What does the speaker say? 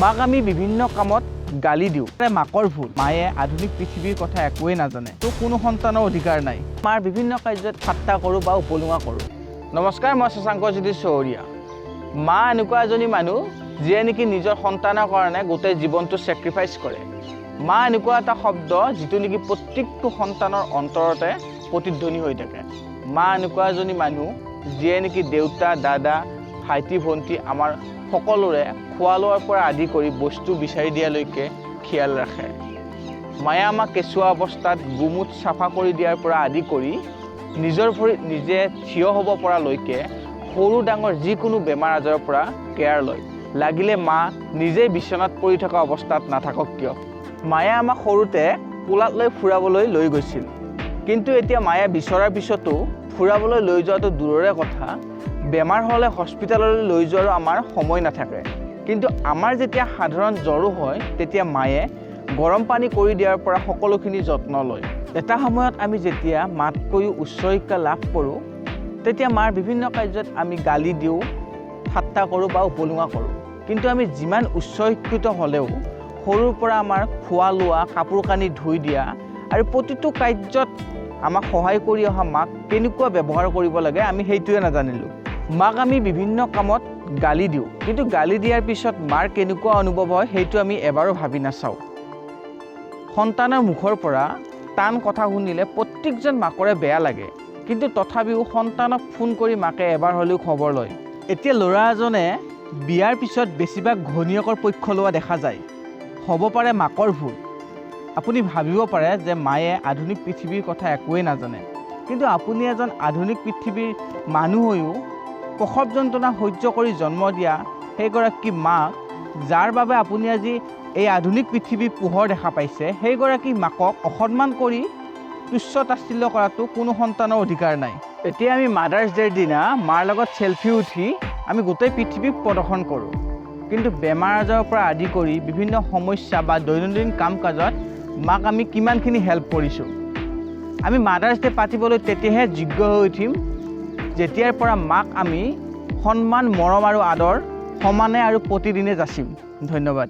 মাক আমি বিভিন্ন কামত গালি দিওঁ। মাকৰ ভুল। মায়ে আধুনিক পৃথিৱীৰ কথা একোৱেই নাজানে। তো কোনো সন্তানৰ অধিকাৰ নাই। মাৰ বিভিন্ন কাৰ্যত ঠাট্টা কৰোঁ বা উপলুঙা কৰোঁ। নমস্কাৰ, মই শশাংকজ্যোতি চৌহৰীয়া। মা এনেকুৱা এজনী মানুহ যিয়ে নেকি নিজৰ সন্তানৰ কাৰণে গোটেই জীৱনটো ছেক্ৰিফাইচ কৰে। মা এনেকুৱা এটা শব্দ যিটো নেকি প্ৰত্যেকটো সন্তানৰ অন্তৰতে প্ৰতিধ্বনি হৈ থাকে। মা এনেকুৱা এজনী মানুহ যিয়ে নেকি দেউতা, দাদা, ভাইটি, ভণ্টি আমাৰ সকলোৰে খোৱা লোৱাৰ পৰা আদি কৰি বস্তু বিচাৰি দিয়ালৈকে খিয়াল ৰাখে। মায়ে আমাক কেঁচুৱা অৱস্থাত গুমুট চাফা কৰি দিয়াৰ পৰা আদি কৰি নিজৰ ভৰিত নিজে থিয় হ'ব পৰালৈকে সৰু ডাঙৰ যিকোনো বেমাৰ আজাৰৰ পৰা কেয়াৰ লয়। লাগিলে মা নিজেই বিচনাত পৰি থকা অৱস্থাত নাথাকক কিয়। মায়ে আমাক সৰুতে কোলাত লৈ ফুৰাবলৈ লৈ গৈছিল, কিন্তু এতিয়া মায়ে বিচৰাৰ পিছতো ফুৰাবলৈ লৈ যোৱাটো দূৰৰে কথা, বেমাৰ হ'লে হস্পিটেললৈ লৈ যোৱাৰো আমাৰ সময় নাথাকে। কিন্তু আমাৰ যেতিয়া সাধাৰণ জ্বৰো হয় তেতিয়া মায়ে গৰম পানী কৰি দিয়াৰ পৰা সকলোখিনি যত্ন লয়। এটা সময়ত আমি যেতিয়া মাতকৈও উচ্চ শিক্ষা লাভ কৰোঁ তেতিয়া মাৰ বিভিন্ন কাৰ্যত আমি গালি দিওঁ, ঠাট্টা কৰোঁ বা উপলুঙা কৰোঁ। কিন্তু আমি যিমান উচ্চ শিক্ষিত হ'লেও সৰুৰ পৰা আমাৰ খোৱা লোৱা, কাপোৰ কানি ধুই দিয়া আৰু প্ৰতিটো কাৰ্যত আমাক সহায় কৰি অহা মাক কেনেকুৱা ব্যৱহাৰ কৰিব লাগে আমি সেইটোৱে নাজানিলোঁ। মাক আমি বিভিন্ন কামত গালি দিওঁ, কিন্তু গালি দিয়াৰ পিছত মাৰ কেনেকুৱা অনুভৱ হয় সেইটো আমি এবাৰো ভাবি নাচাওঁ। সন্তানৰ মুখৰ পৰা টান কথা শুনিলে প্ৰত্যেকজন মাকৰে বেয়া লাগে, কিন্তু তথাপিও সন্তানক ফোন কৰি মাকে এবাৰ হ'লেও খবৰ লয়। এতিয়া ল'ৰা এজনে বিয়াৰ পিছত বেছিভাগ ঘৈণীয়েকৰ পক্ষ লোৱা দেখা যায়। হ'ব পাৰে মাকৰ ভুল। আপুনি ভাবিব পাৰে যে মায়ে আধুনিক পৃথিৱীৰ কথা একোৱেই নাজানে, কিন্তু আপুনি এজন আধুনিক পৃথিৱীৰ মানুহ হৈও প্ৰসৱ যন্ত্ৰণা সহ্য কৰি জন্ম দিয়া সেইগৰাকী মাক, যাৰ বাবে আপুনি আজি এই আধুনিক পৃথিৱীৰ পোহৰ দেখা পাইছে, সেইগৰাকী মাকক অসন্মান কৰি তুচ্ছ তাচ্ছিল্য কৰাটো কোনো সন্তানৰ অধিকাৰ নাই। এতিয়া আমি মাদাৰ্ছ ডেৰ দিনা মাৰ লগত চেলফি উঠি আমি গোটেই পৃথিৱীক প্ৰদৰ্শন কৰোঁ, কিন্তু বেমাৰ আজাৰৰ পৰা আদি কৰি বিভিন্ন সমস্যা বা দৈনন্দিন কাম কাজত মাক আমি কিমানখিনি হেল্প কৰিছোঁ। আমি মাদাৰ্ছ ডে পাতিবলৈ তেতিয়াহে যোগ্য হৈ উঠিম যেতিয়াৰ পৰা মাক আমি সন্মান, মৰম আৰু আদৰ সমানে আৰু প্ৰতিদিনে যাচিম। ধন্যবাদ।